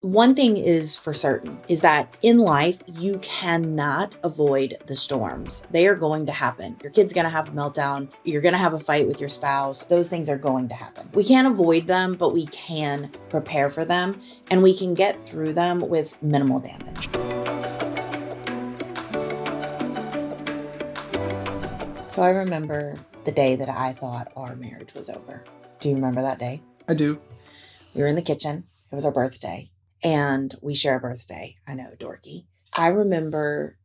One thing is for certain is that in life, you cannot avoid the storms. They are going to happen. Your kid's going to have a meltdown. You're going to have a fight with your spouse. Those things are going to happen. We can't avoid them, but we can prepare for them and we can get through them with minimal damage. So I remember the day that I thought our marriage was over. Do you remember that day? I do. We were in the kitchen. It was our birthday. And we share a birthday. I know, dorky. I remember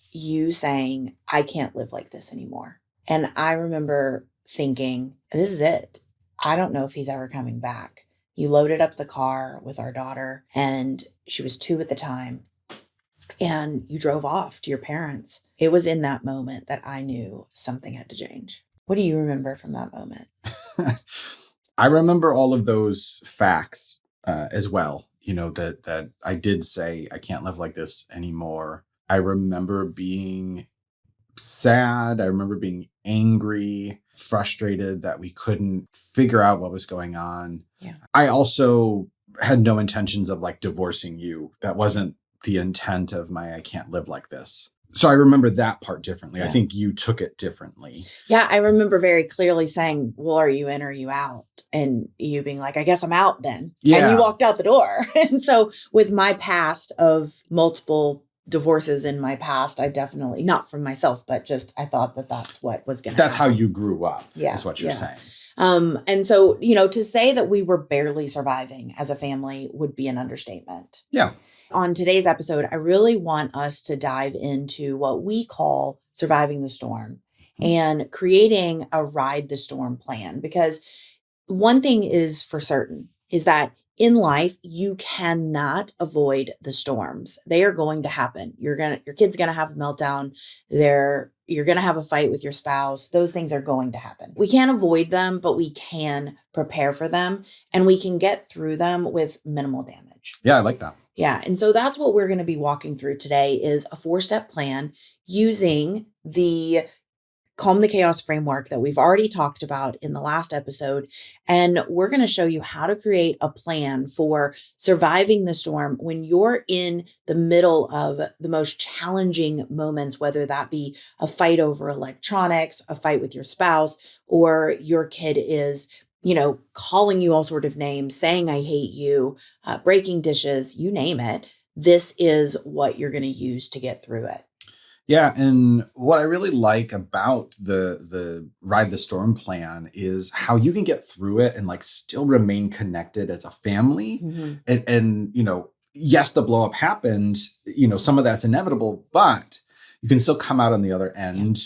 you saying, I can't live like this anymore. And I remember thinking, this is it. I don't know if he's ever coming back. You loaded up the car with our daughter, and she was 2 at the time. And you drove off to your parents. It was in that moment that I knew something had to change. What do you remember from that moment? I remember all of those facts as well. You know, that I did say, I can't live like this anymore. I remember being sad. I remember being angry, frustrated that we couldn't figure out what was going on. Yeah. I also had no intentions of divorcing you. That wasn't the intent of my I can't live like this. So I remember that part differently. Yeah. I think you took it differently. Yeah, I remember very clearly saying, well, are you in or are you out? And you being like, I guess I'm out then. Yeah. And you walked out the door. And so with my past of multiple divorces in my past, I definitely, not from myself, but just I thought that that's what was going to happen. That's how you grew up, is what you're saying. And so, to say that we were barely surviving as a family would be an understatement. Yeah. On today's episode, I really want us to dive into what we call surviving the storm and creating a ride the storm plan. Because one thing is for certain is that in life, you cannot avoid the storms. They are going to happen. Your kid's going to have a meltdown. You're going to have a fight with your spouse. Those things are going to happen. We can't avoid them, but we can prepare for them and we can get through them with minimal damage. Yeah, I like that. Yeah. And so that's what we're going to be walking through today is a 4-step plan using the Calm the Chaos framework that we've already talked about in the last episode. And we're going to show you how to create a plan for surviving the storm when you're in the middle of the most challenging moments, whether that be a fight over electronics, a fight with your spouse, or your kid is calling you all sort of names, saying, I hate you, breaking dishes, you name it. This is what you're going to use to get through it. Yeah. And what I really like about the Ride the Storm plan is how you can get through it and still remain connected as a family. Mm-hmm. And yes, the blow up happened, some of that's inevitable, but you can still come out on the other end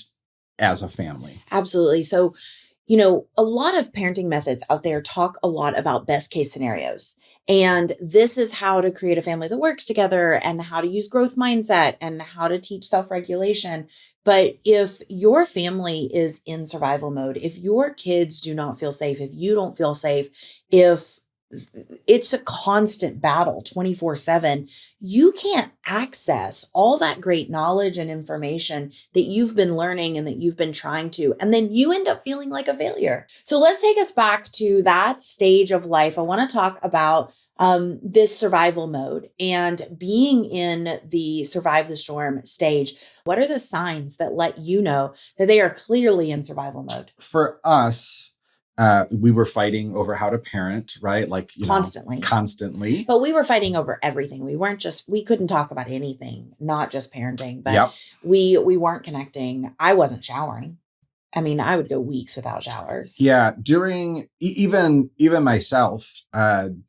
as a family. Absolutely. So, a lot of parenting methods out there talk a lot about best case scenarios. And this is how to create a family that works together and how to use growth mindset and how to teach self-regulation. But if your family is in survival mode, if your kids do not feel safe, if you don't feel safe, if it's a constant battle 24/7, you can't access all that great knowledge and information that you've been learning and that you've been trying to, and then you end up feeling like a failure. So let's take us back to that stage of life. I want to talk about this survival mode and being in the survive the storm stage. What are the signs that let you know that they are clearly in survival mode? For us, we were fighting over how to parent, right? Constantly. But we were fighting over everything. We couldn't talk about anything, not just parenting, but we weren't connecting. I wasn't showering. I mean, I would go weeks without showers. Yeah. During even myself,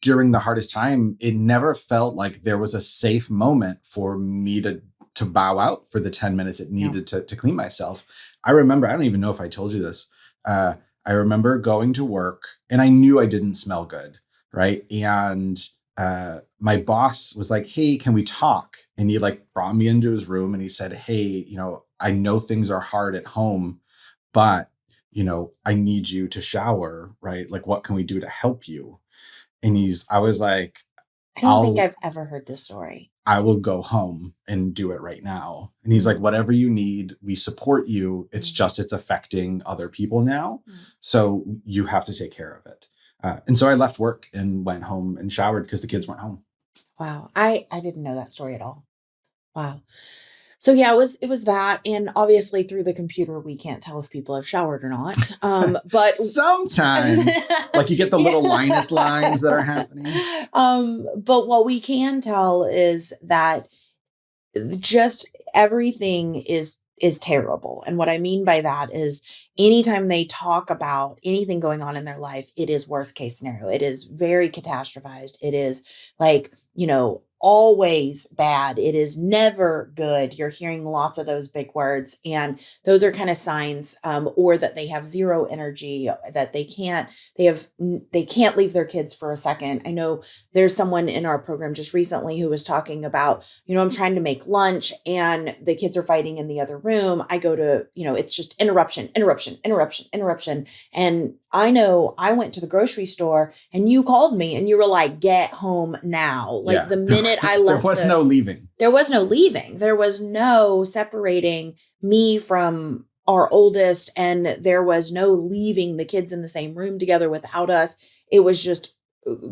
during the hardest time, it never felt like there was a safe moment for me to bow out for the 10 minutes it needed to clean myself. I remember, I don't even know if I told you this. I remember going to work and I knew I didn't smell good, right? And my boss was like, hey, can we talk? And he brought me into his room and he said, hey, I know things are hard at home, but, I need you to shower, right? What can we do to help you? And I was like, I don't think I've ever heard this story. I will go home and do it right now. And he's like, whatever you need, we support you. It's just, it's affecting other people now. So you have to take care of it. And so I left work and went home and showered because the kids weren't home. Wow. I didn't know that story at all. Wow. So yeah, it was that, and obviously through the computer we can't tell if people have showered or not. But Sometimes, like you get the little Linus lines that are yeah. happening. But what we can tell is that just everything is terrible. And what I mean by that is anytime they talk about anything going on in their life, it is worst case scenario. It is very catastrophized. It is like, always bad. It is never good. You're hearing lots of those big words. And those are kind of signs, or that they have zero energy, that they can't leave their kids for a second. I know there's someone in our program just recently who was talking about, I'm trying to make lunch and the kids are fighting in the other room. I go to, it's just interruption, interruption, interruption, interruption. And I know I went to the grocery store and you called me and you were like, get home now. Like Yeah. the minute I There left, was no leaving. there was no leaving. There was no separating me from our oldest, and there was no leaving the kids in the same room together without us. It was just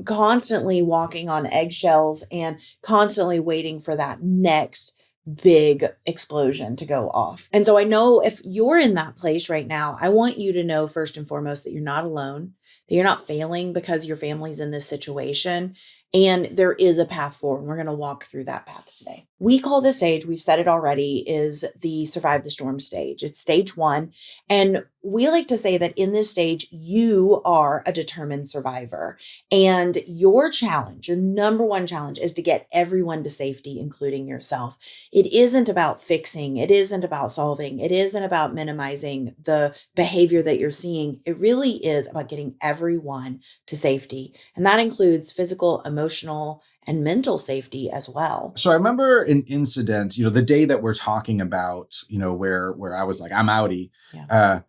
constantly walking on eggshells and constantly waiting for that next big explosion to go off. And so I know if you're in that place right now, I want you to know first and foremost that you're not alone, that you're not failing because your family's in this situation. And there is a path forward. And we're going to walk through that path today. We call this stage, we've said it already, is the survive the storm stage. It's stage 1. And we like to say that in this stage, you are a determined survivor. And your challenge, your number one challenge, is to get everyone to safety, including yourself. It isn't about fixing. It isn't about solving. It isn't about minimizing the behavior that you're seeing. It really is about getting everyone to safety. And that includes physical, emotional, and mental safety as well. So I remember an incident, the day that we're talking about, where I was like, I'm outie. Yeah.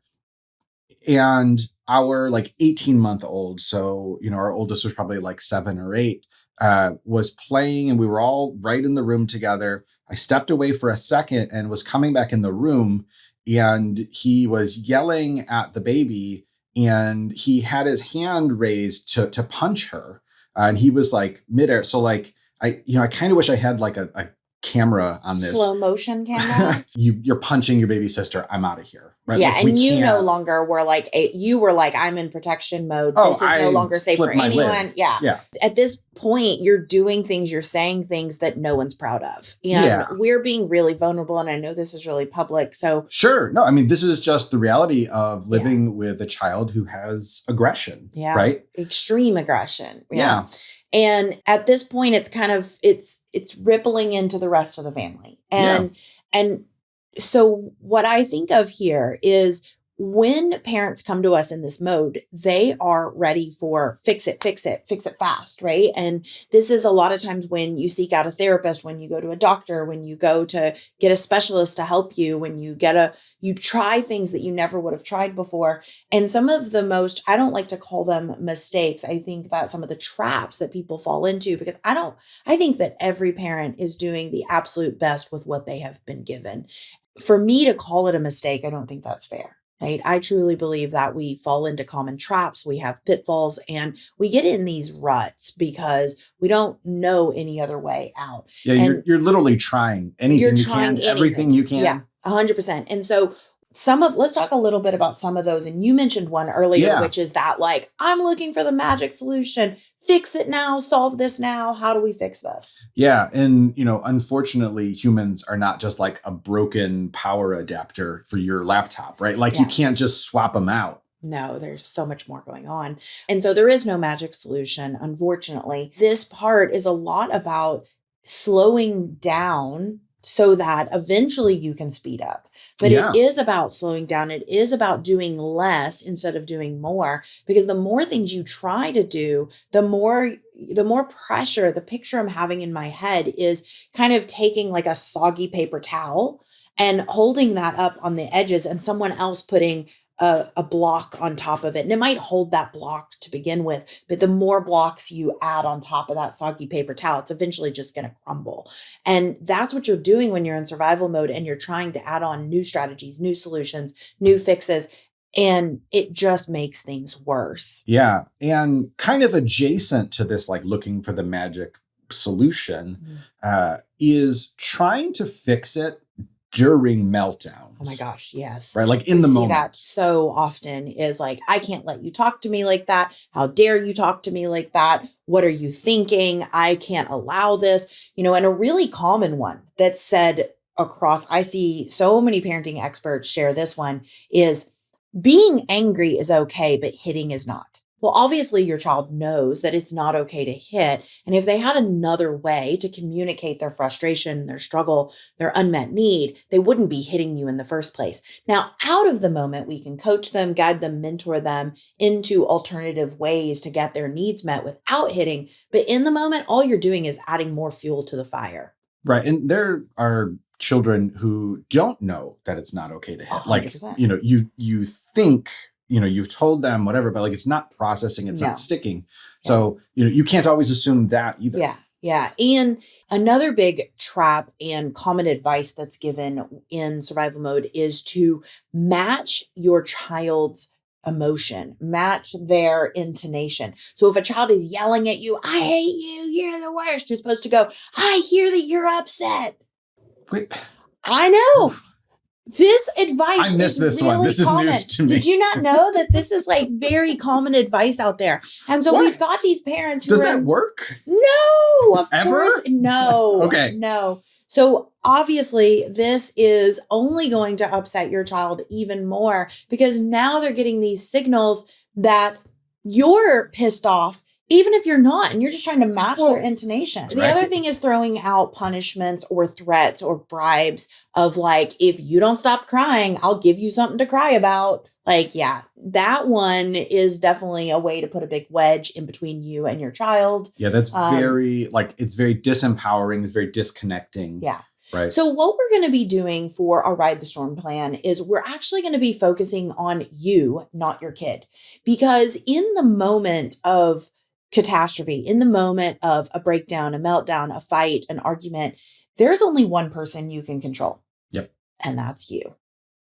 And our like 18-month-old, so, our oldest was probably like 7 or 8, was playing and we were all right in the room together. I stepped away for a second and was coming back in the room, and he was yelling at the baby and he had his hand raised to punch her. And he was like midair. So like, I kind of wish I had like a camera on this. Slow motion camera. You're punching your baby sister. I'm out of here. Right? Yeah. Like, And you no longer were like, you were like, I'm in protection mode. Oh, this is no longer safe for anyone. Lid. Yeah. Yeah. At this point, you're doing things, you're saying things that no one's proud of. And we're being really vulnerable. And I know this is really public. So sure. No, I mean, this is just the reality of living with a child who has aggression. Yeah. Right. Extreme aggression. Yeah. And at this point, it's kind of, it's rippling into the rest of the family. And so what I think of here is when parents come to us in this mode, they are ready for fix it fast, right? And this is a lot of times when you seek out a therapist, when you go to a doctor, when you go to get a specialist to help you, when you you try things that you never would have tried before. And some of the most, I don't like to call them mistakes. I think that some of the traps that people fall into, because I think that every parent is doing the absolute best with what they have been given. For me to call it a mistake, I don't think that's fair. Right. I truly believe that we fall into common traps. We have pitfalls and we get in these ruts because we don't know any other way out. Yeah. And you're literally trying anything you can, everything you can. Yeah. 100%. And so let's talk a little bit about some of those. And you mentioned one earlier, which is that like, I'm looking for the magic solution, fix it now, solve this now. How do we fix this? Yeah. And, unfortunately, humans are not just like a broken power adapter for your laptop, right? Like you can't just swap them out. No, there's so much more going on. And so there is no magic solution, unfortunately. This part is a lot about slowing down so that eventually you can speed up. But it is about slowing down. It is about doing less instead of doing more, because the more things you try to do, the more pressure. The picture I'm having in my head is kind of taking like a soggy paper towel and holding that up on the edges and someone else putting a block on top of it. And it might hold that block to begin with, but the more blocks you add on top of that soggy paper towel, it's eventually just going to crumble. And that's what you're doing when you're in survival mode and you're trying to add on new strategies, new solutions, new fixes. And it just makes things worse. Yeah. And kind of adjacent to this, like looking for the magic solution is trying to fix it during meltdowns. Oh my gosh, yes. Right? Like in we the see moment. that so often is like, I can't let you talk to me like that. How dare you talk to me like that? What are you thinking? I can't allow this. And a really common one that's said across, I see so many parenting experts share this one is being angry is okay, but hitting is not. Well, obviously your child knows that it's not okay to hit. And if they had another way to communicate their frustration, their struggle, their unmet need, they wouldn't be hitting you in the first place. Now, out of the moment, we can coach them, guide them, mentor them into alternative ways to get their needs met without hitting. But in the moment, all you're doing is adding more fuel to the fire. Right. And there are children who don't know that it's not okay to hit. 100%. Like, you think, you've told them whatever, but like it's not processing, it's not sticking. Yeah. So, you can't always assume that either. Yeah. Yeah. And another big trap and common advice that's given in survival mode is to match your child's emotion, match their intonation. So if a child is yelling at you, I hate you, you're the worst, you're supposed to go, I hear that you're upset. Wait. I know. This advice I missed this really one. This common. is news to me. Did you not know that this is like very common advice out there? And so we've got these parents who Does that work? No, of Ever? course. No. Okay. No. So obviously this is only going to upset your child even more because now they're getting these signals that you're pissed off even if you're not, and you're just trying to match their intonation. The other thing is throwing out punishments or threats or bribes of like, if you don't stop crying, I'll give you something to cry about. Like, yeah, that one is definitely a way to put a big wedge in between you and your child. Yeah, that's it's very disempowering. It's very disconnecting. Yeah. Right. So what we're going to be doing for our Ride the Storm plan is we're actually going to be focusing on you, not your kid. Because in the moment of catastrophe, in the moment of a breakdown, a meltdown, a fight, an argument, there's only one person you can control. Yep. And that's you.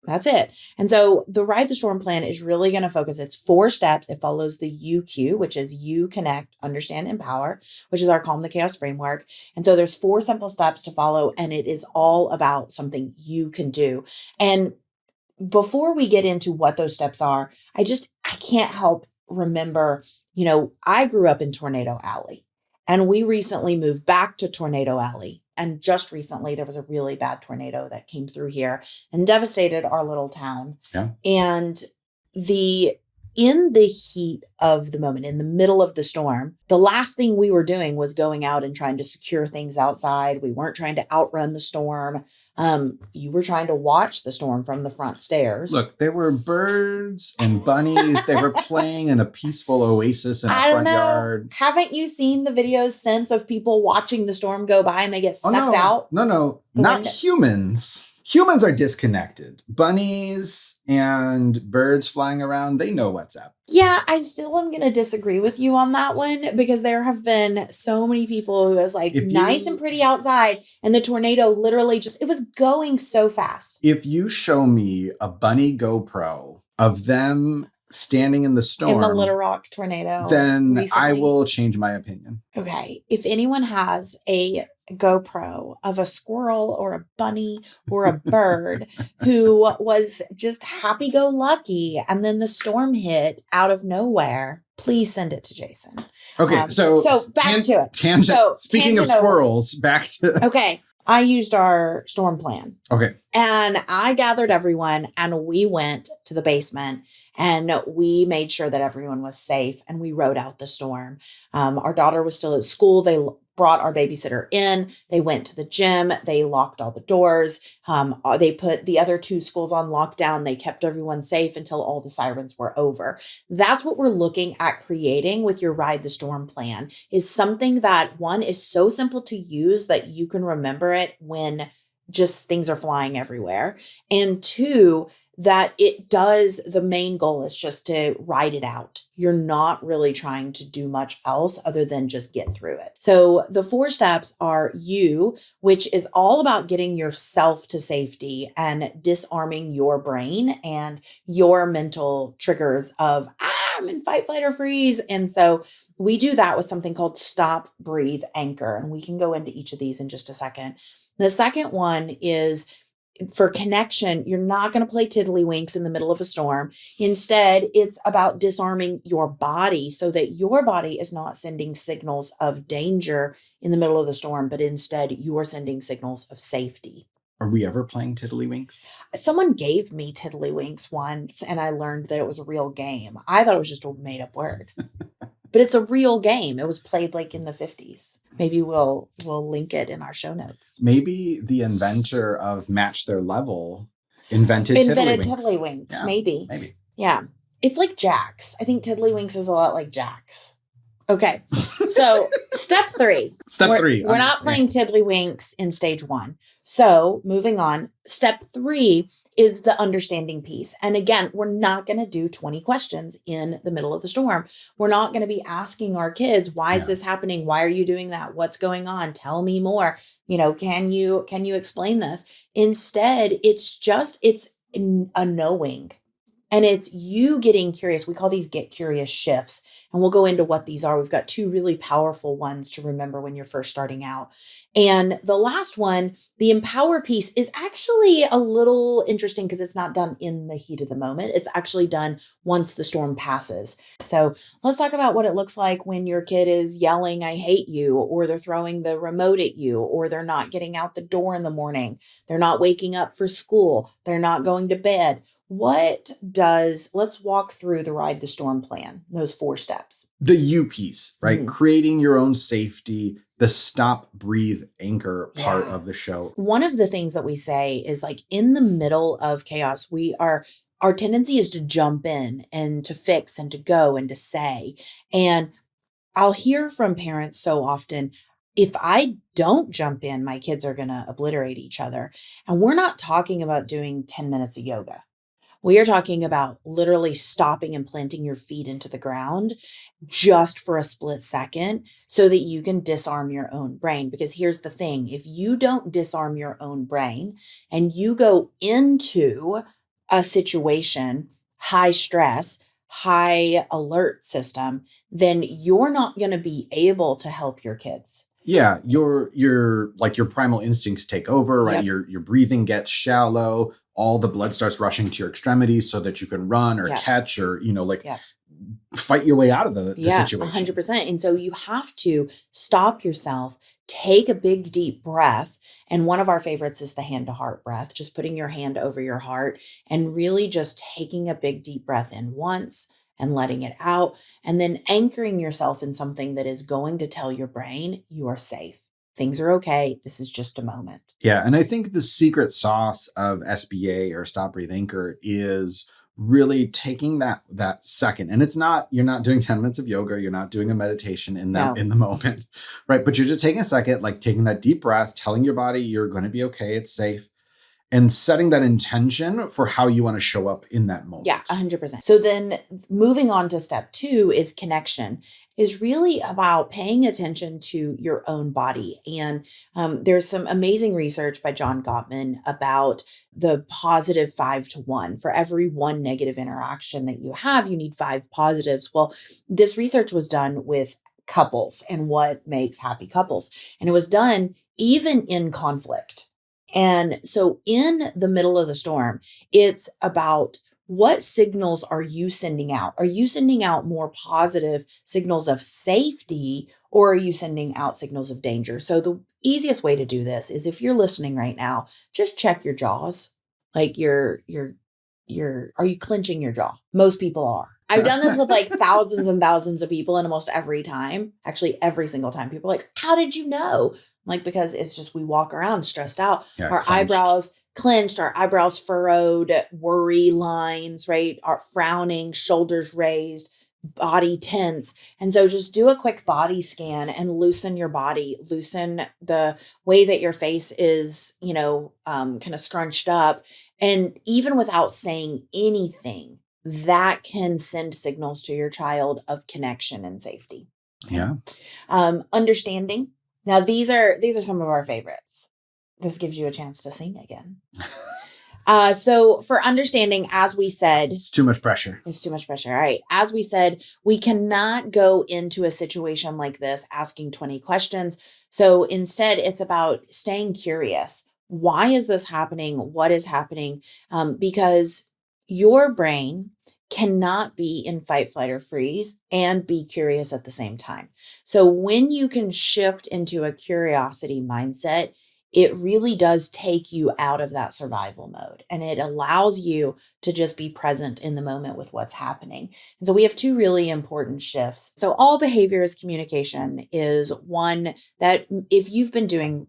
That's it. And so the Ride the Storm plan is really going to focus. It's 4 steps. It follows the UQ, which is you, connect, understand, empower, which is our Calm the Chaos framework. And so there's 4 simple steps to follow, and it is all about something you can do. And before we get into what those steps are, I can't help remember, I grew up in Tornado Alley, and we recently moved back to Tornado Alley. And just recently, there was a really bad tornado that came through here and devastated our little town. Yeah. And in the heat of the moment, in the middle of the storm, the last thing we were doing was going out and trying to secure things outside. We weren't trying to outrun the storm. You were trying to watch the storm from the front stairs. Look, there were birds and bunnies. They were playing in a peaceful oasis in our front yard. Haven't you seen the videos since of people watching the storm go by and they get sucked out? No, not humans. Humans are disconnected. Bunnies and birds flying around, they know what's up. Yeah, I still am going to disagree with you on that one because there have been so many people who was like nice and pretty outside and the tornado literally it was going so fast. If you show me a bunny GoPro of them standing in the storm. In the Little Rock tornado. Then recently. I will change my opinion. Okay. If anyone has a GoPro of a squirrel or a bunny or a bird who was just happy-go-lucky and then the storm hit out of nowhere, please send it to Jason. Okay. So back to it. Speaking of squirrels, back to... Okay. I used our storm plan. Okay. And I gathered everyone and we went to the basement and we made sure that everyone was safe and we rode out the storm. Our daughter was still at school. They brought our babysitter in. They went to the gym. They locked all the doors. They put the other 2 schools on lockdown. They kept everyone safe until all the sirens were over. That's what we're looking at creating with your Ride the Storm plan, is something that, one, is so simple to use that you can remember it when just things are flying everywhere. And 2, that the main goal is just to ride it out. You're not really trying to do much else other than just get through it. So the 4 steps are you, which is all about getting yourself to safety and disarming your brain and your mental triggers of, I'm in fight, flight, or freeze. And so we do that with something called stop, breathe, anchor. And we can go into each of these in just a second. The second one is for connection. You're not going to play tiddlywinks in the middle of a storm. Instead, it's about disarming your body so that your body is not sending signals of danger in the middle of the storm, but instead you are sending signals of safety. Are we ever playing tiddlywinks? Someone gave me tiddlywinks once and I learned that it was a real game. I thought it was just a made up word. But it's a real game. It was played like in the 50s. Maybe we'll link it in our show notes. Maybe the inventor of Match Their Level invented tiddlywinks. Yeah, maybe. Yeah. It's like jacks. I think tiddlywinks is a lot like jacks. Okay. So step 3. We're not playing tiddlywinks in stage 1. So moving on, step 3 is the understanding piece. And again, we're not going to do 20 questions in the middle of the storm. We're not going to be asking our kids, why is this happening? Why are you doing that? What's going on? Tell me more. Can you explain this? Instead, it's a knowing. And it's you getting curious. We call these get curious shifts. And we'll go into what these are. We've got 2 really powerful ones to remember when you're first starting out. And the last one, the empower piece, is actually a little interesting because it's not done in the heat of the moment. It's actually done once the storm passes. So let's talk about what it looks like when your kid is yelling, I hate you, or they're throwing the remote at you, or they're not getting out the door in the morning. They're not waking up for school. They're not going to bed. Let's walk through the ride the storm plan, those 4 steps. The U piece, right? Creating your own safety, the stop, breathe, anchor part of the show. One of the things that we say is like in the middle of chaos, our tendency is to jump in and to fix and to go and to say. And I'll hear from parents so often, if I don't jump in, my kids are going to obliterate each other. And we're not talking about doing 10 minutes of yoga. We are talking about literally stopping and planting your feet into the ground just for a split second so that you can disarm your own brain. Because here's the thing, if you don't disarm your own brain and you go into a situation, high stress, high alert system, then you're not going to be able to help your kids. Yeah, your primal instincts take over, right? Yep. Your breathing gets shallow. All the blood starts rushing to your extremities so that you can run or catch or, fight your way out of the situation. 100%. And so you have to stop yourself, take a big, deep breath. And one of our favorites is the hand to heart breath, just putting your hand over your heart and really just taking a big, deep breath in once and letting it out. And then anchoring yourself in something that is going to tell your brain you are safe. Things are okay. This is just a moment. Yeah. And I think the secret sauce of SBA or Stop, Breathe, Anchor is really taking that second. And you're not doing 10 minutes of yoga. You're not doing a meditation in the moment, right? But you're just taking a second, like taking that deep breath, telling your body you're going to be okay. It's safe. And setting that intention for how you want to show up in that moment. Yeah, 100%. So then moving on to step 2 is connection, is really about paying attention to your own body. And there's some amazing research by John Gottman about the positive 5-to-1. For every 1 negative interaction that you have, you need 5 positives. Well, this research was done with couples and what makes happy couples. And it was done even in conflict. And so in the middle of the storm, it's about what signals are you sending out? Are you sending out more positive signals of safety or are you sending out signals of danger? So the easiest way to do this is if you're listening right now, just check your jaws. Like are you clenching your jaw? Most people are. I've done this with like thousands and thousands of people and almost every time, actually every single time, people are like, how did you know? Like, because it's just, we walk around stressed out, our eyebrows clenched, our eyebrows furrowed, worry lines, right? Our frowning, shoulders raised, body tense. And so just do a quick body scan and loosen your body, loosen the way that your face is, kind of scrunched up. And even without saying anything, that can send signals to your child of connection and safety. Yeah. Understanding. Now, these are some of our favorites. This gives you a chance to sing again. So for understanding, as we said, It's too much pressure. it's too much pressure. All right. As we said, we cannot go into a situation like this asking 20 questions. So instead, it's about staying curious. Why is this happening? What is happening? Because your brain cannot be in fight, flight, or freeze and be curious at the same time. So when you can shift into a curiosity mindset, it really does take you out of that survival mode, and it allows you to just be present in the moment with what's happening. And so we have two really important shifts. So all behavior is communication is one that if you've been doing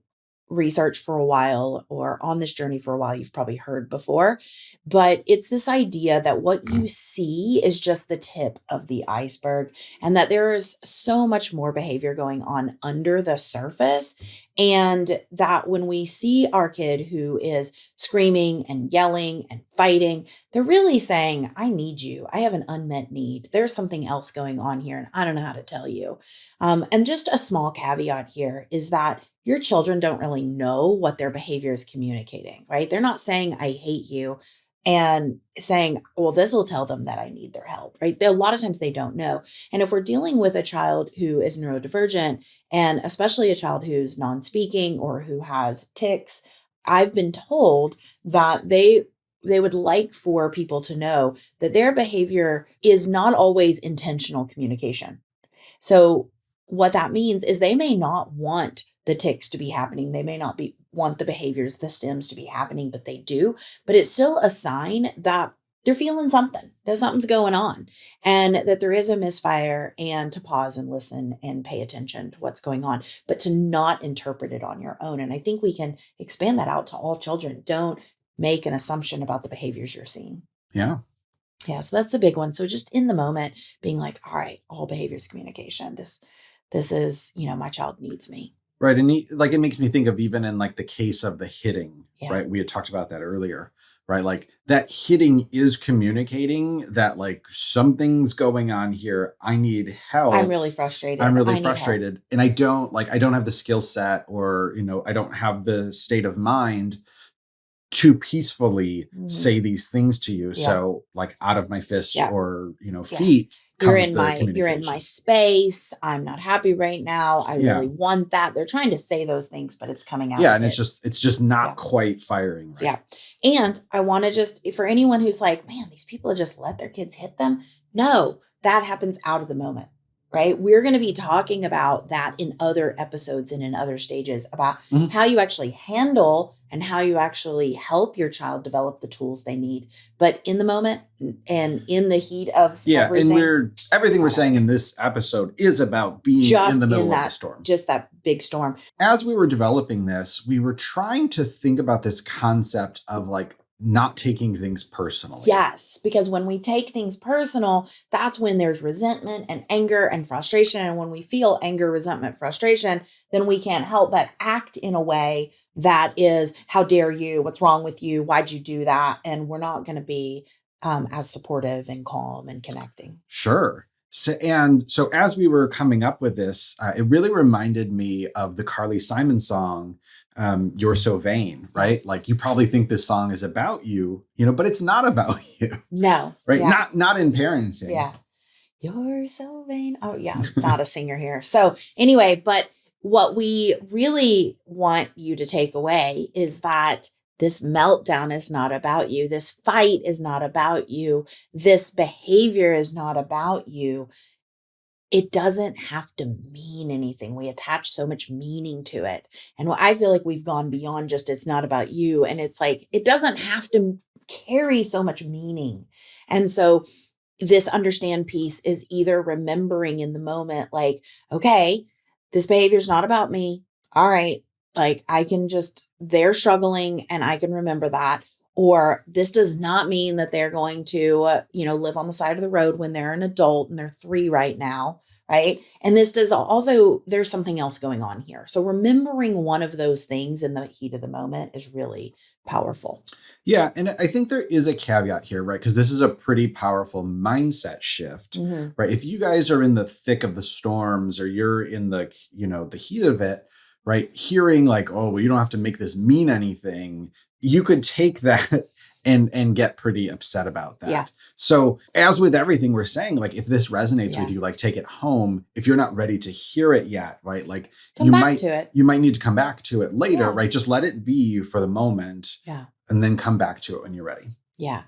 research for a while or on this journey for a while, you've probably heard before, but it's this idea that what you see is just the tip of the iceberg and that there is so much more behavior going on under the surface. And that when we see our kid who is screaming and yelling and fighting, they're really saying, I need you. I have an unmet need. There's something else going on here, and I don't know how to tell you. And just a small caveat here is that your children don't really know what their behavior is communicating, right? They're not saying, I hate you and saying, well, this will tell them that I need their help, right? A lot of times they don't know. And if we're dealing with a child who is neurodivergent, and especially a child who's non-speaking or who has tics, I've been told that they would like for people to know that their behavior is not always intentional communication. So what that means is they may not want the tics to be happening. They may not want the behaviors, the stims to be happening, but they do. But it's still a sign that they're feeling something, that something's going on, and that there is a misfire, and to pause and listen and pay attention to what's going on, but to not interpret it on your own. And I think we can expand that out to all children. Don't make an assumption about the behaviors you're seeing. Yeah. Yeah, so that's the big one. So just in the moment, being like, all right, all behaviors communication. This is, my child needs me. Right. And it makes me think of even in like the case of the hitting, Yeah. right? We had talked about that earlier, right? Like that hitting is communicating that like something's going on here. I need help. I'm really frustrated. And I don't have the skill set or, I don't have the state of mind to peacefully say these things to you. Yeah. So like out of my fists or, Yeah. feet. You're in my space. I'm not happy right now. I really want that. They're trying to say those things, but it's coming out. Yeah. And it's just not quite firing. Right? Yeah. And I want to just, for anyone who's like, man, these people just let their kids hit them. No, that happens out of the moment, right? We're going to be talking about that in other episodes and in other stages about how you actually handle and how you actually help your child develop the tools they need. But in the moment and in the heat of everything. And everything we're saying in this episode is about being in the middle of the storm. Just that big storm. As we were developing this, we were trying to think about this concept of like not taking things personally. Yes, because when we take things personal, that's when there's resentment and anger and frustration. And when we feel anger, resentment, frustration, then we can't help but act in a way that is, how dare you? What's wrong with you? Why'd you do that? And we're not going to be as supportive and calm and connecting. Sure. So as we were coming up with this, it really reminded me of the Carly Simon song, You're So Vain, right? Like you probably think this song is about you, but it's not about you. No. Right. Yeah. Not in parenting. Yeah. You're so vain. Oh yeah. Not a singer here. So anyway, but what we really want you to take away is that this meltdown is not about you. This fight is not about you. This behavior is not about you. It doesn't have to mean anything. We attach so much meaning to it. And I feel like we've gone beyond just it's not about you. And it's like, it doesn't have to carry so much meaning. And so this understand piece is either remembering in the moment, like, okay, this behavior is not about me. All right. Like they're struggling and I can remember that. Or this does not mean that they're going to, live on the side of the road when they're an adult and they're 3 right now. Right. And this does also, there's something else going on here. So remembering one of those things in the heat of the moment is really powerful. Yeah. And I think there is a caveat here, right? Because this is a pretty powerful mindset shift, right? If you guys are in the thick of the storms or you're in the heat of it, right? Hearing like, oh, well, you don't have to make this mean anything. You could take that and get pretty upset about that. Yeah. So as with everything we're saying, like if this resonates with Yeah. you, like take it home. If you're not ready to hear it yet, right? Like Come back to it. you might need to come back to it later, Yeah. right? Just let it be for the moment. Yeah. And then come back to it when you're ready. Yeah.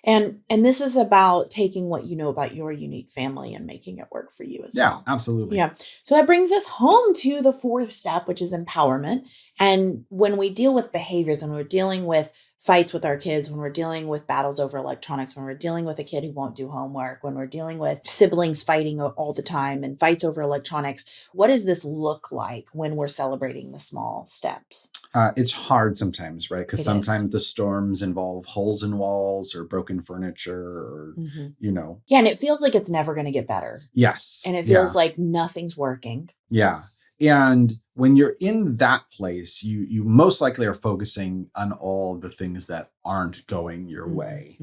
And this is about taking what you know about your unique family and making it work for you as well. Yeah, absolutely. Yeah. So that brings us home to the fourth step, which is empowerment. And when we deal with behaviors, when we're dealing with fights with our kids, when we're dealing with battles over electronics, when we're dealing with a kid who won't do homework, when we're dealing with siblings fighting all the time and fights over electronics, what does this look like when we're celebrating the small steps? It's hard sometimes, right? Because It sometimes is. the storms involve holes in walls or broken furniture or, Yeah. And it feels like it's never going to get better. Yes. And it feels like nothing's working. Yeah. And when you're in that place, you most likely are focusing on all the things that aren't going your way.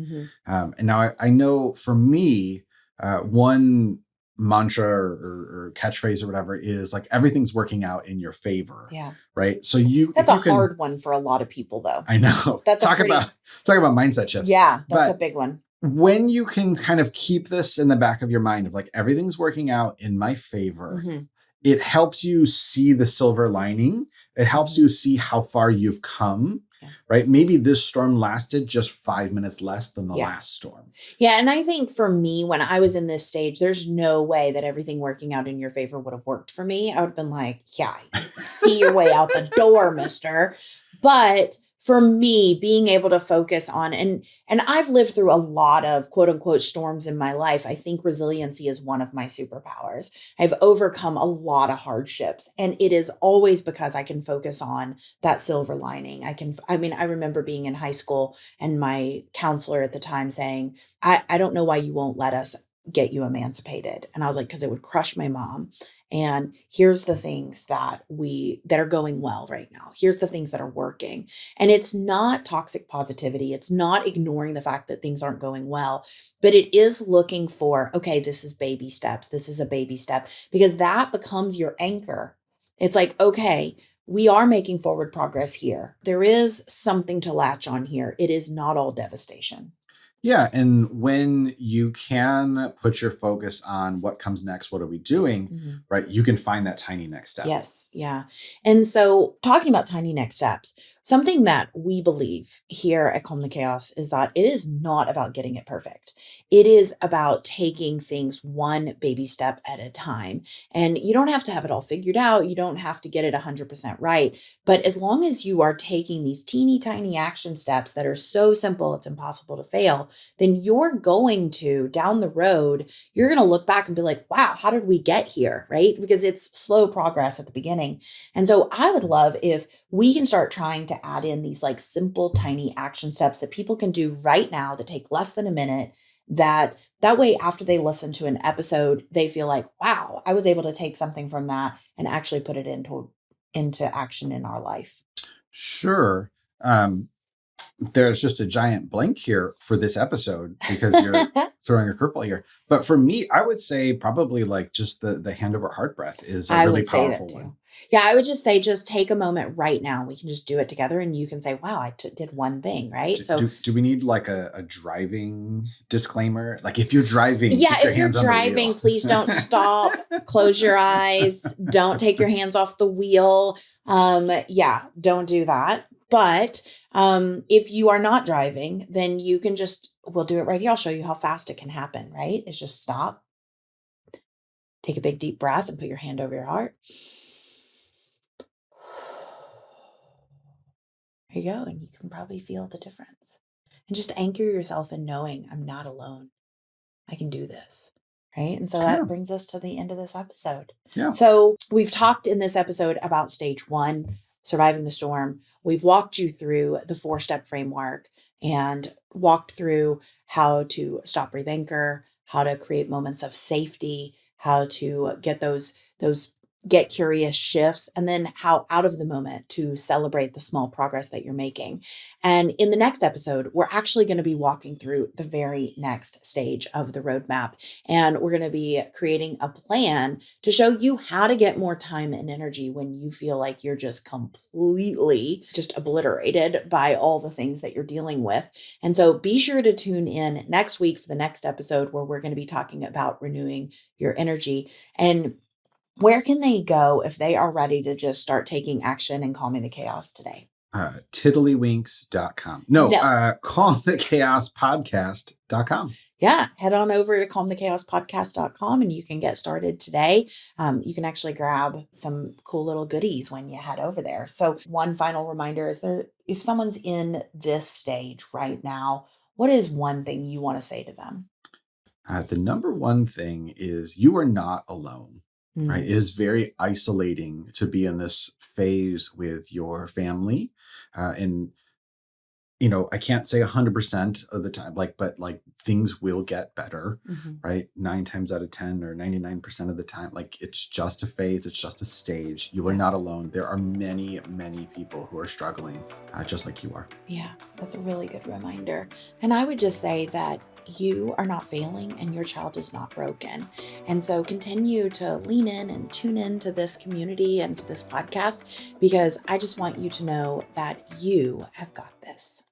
And now I know for me, one mantra or catchphrase or whatever is like everything's working out in your favor. Yeah. Right. So that's a hard one for a lot of people, though. I know. That's talk about mindset shifts. Yeah, that's a big one. When you can kind of keep this in the back of your mind of like everything's working out in my favor, it helps you see the silver lining. It helps you see how far you've come, right? Maybe this storm lasted just 5 minutes less than the last storm. Yeah. And I think for me, when I was in this stage, there's no way that everything working out in your favor would have worked for me. I would have been like, yeah, see your way out the door, mister. But for me, being able to focus on, and I've lived through a lot of quote unquote storms in my life. I think resiliency is one of my superpowers. I've overcome a lot of hardships, and it is always because I can focus on that silver lining. I remember being in high school and my counselor at the time saying, I don't know why you won't let us get you emancipated. And I was like, because it would crush my mom. And here's the things that are going well right now. Here's the things that are working. And it's not toxic positivity. It's not ignoring the fact that things aren't going well, but it is looking for, okay, this is baby steps. This is a baby step, because that becomes your anchor. It's like, okay, we are making forward progress here. There is something to latch on here. It is not all devastation. Yeah. And when you can put your focus on what comes next, what are we doing, right? You can find that tiny next step. Yes. Yeah. And so talking about tiny next steps, something that we believe here at Calm the Chaos is that it is not about getting it perfect. It is about taking things one baby step at a time. And you don't have to have it all figured out. You don't have to get it 100% right. But as long as you are taking these teeny tiny action steps that are so simple, it's impossible to fail, then you're going to, down the road, you're going to look back and be like, wow, how did we get here? Right? Because it's slow progress at the beginning. And so I would love if we can start trying to add in these like simple, tiny action steps that people can do right now that take less than a minute. That way, after they listen to an episode, they feel like, wow, I was able to take something from that and actually put it into action in our life. Sure. There's just a giant blank here for this episode because you're throwing a curveball here. But for me, I would say probably like just the hand over heart breath is a really powerful one. Yeah, I would just say, just take a moment right now. We can just do it together and you can say, wow, I did one thing, right? Do we need like a driving disclaimer? Like if you're driving, if you're driving, please don't stop, close your eyes, don't take your hands off the wheel. Don't do that. But if you are not driving, then you can we'll do it right here. I'll show you how fast it can happen, right? It's just stop, take a big deep breath and put your hand over your heart. There you go. And you can probably feel the difference. And just anchor yourself in knowing I'm not alone. I can do this. Right. And so that brings us to the end of this episode. Yeah. So we've talked in this episode about stage 1, surviving the storm. We've walked you through the 4-step framework and walked through how to stop, breathe, anchor, how to create moments of safety, how to get those get curious shifts, and then how out of the moment to celebrate the small progress that you're making. And in the next episode, we're actually going to be walking through the very next stage of the roadmap. And we're going to be creating a plan to show you how to get more time and energy when you feel like you're just completely just obliterated by all the things that you're dealing with. And so be sure to tune in next week for the next episode where we're going to be talking about renewing your energy. And where can they go if they are ready to just start taking action and calming the chaos today? Tiddlywinks.com. No, No. calmthechaospodcast.com. Yeah, head on over to calmthechaospodcast.com and you can get started today. You can actually grab some cool little goodies when you head over there. So one final reminder is that if someone's in this stage right now, what is one thing you want to say to them? The number one thing is you are not alone, right? It Mm, is very isolating to be in this phase with your family. And I can't say 100% of the time, but like things will get better, mhm. right? 9 times out of 10 or 99% of the time, like it's just a phase, it's just a stage. You are Yeah. not alone. There are many, many people who are struggling, just like you are. Yeah, that's a really good reminder. And I would just say that you are not failing and your child is not broken. And so continue to lean in and tune in to this community and to this podcast because I just want you to know that you have got this.